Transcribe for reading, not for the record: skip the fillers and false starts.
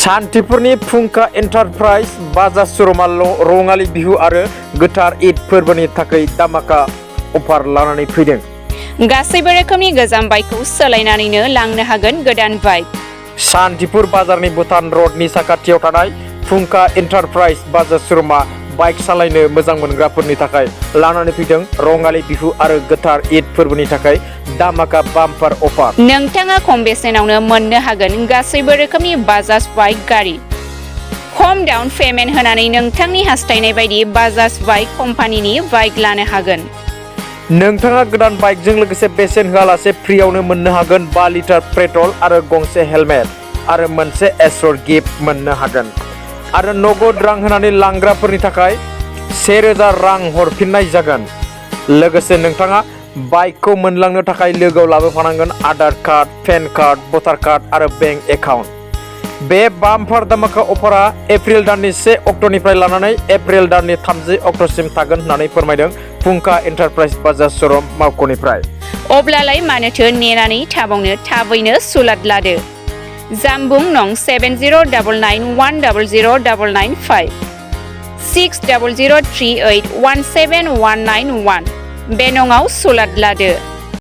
सान्तिपुरनि फुंखा एन्टारप्राइज बाजाज श'रुमा रङालि बिहु आरो गोथार ईद फोरबोनि थाखाय दामाका अफार लानानै फैदों। गासैबो रोखोमनि गोजाम बाइकखौ सोलायनानैनो लांनो हागोन गोदान बाइक। सान्तिपुर बाजारनि भुटान रडनि साखाथियाव थानाय फुंखा एन्टारप्राइज बाजाज श'रुमा बाइक सालायनो मोजां मोनग्राफोरनि थाखाय लानानै फैदों रङालि बिहु आरो गोथार ईद फोरबोनि थाखाय दामाका बाम्पार अफार। नोंथाङा खम बेसेनावनो मोननो हागोन गासैबो रोखोमनि बाजाज बाइक गारि। खम डाउन पेमेन्ट होनानै नोंथांनि हास्थायनाय बायदि बाजाज बाइक कम्पानिनि बाइक लानो हागोन। नोंथाङा गोदान बाइकजों लोगोसे बेसेन होआलासे फ्रियावनो मोननो हागोन 5 लिटार पेट्रल आरो गंसे हेलमेट आरो मोनसे एस्वर गिफ्ट मोननो हागोन। आरो नगद रां होनानै लांग्राफोरनि थाखाय 1000 रां हरफिननाय जागोन। लोगोसे नोंथाङा बाइकखौ मोनलांनो थाखाय लोगोआव लाबोफानांगोन आधार कार्ड, पेन कार्ड, भटार कार्ड आरो बेंक एकाउन्ट। बे बाम्पार दामाका अफारा एप्रिल दाननि 1 अक्ट'निफ्राय लानानै एप्रिल दाननि 30 अक्ट'सिम थागोन होननानै फोरमायदों फुंखा एन्टारप्राइज बाजाज श'रुम मावख'निफ्राय। अब्लालाय मानोथो नेनानै थाबावनो, थाबैनो सुलाद लादो। जामबुं नं 7099100995 6003817191 बे नङाव सुलाद लादो।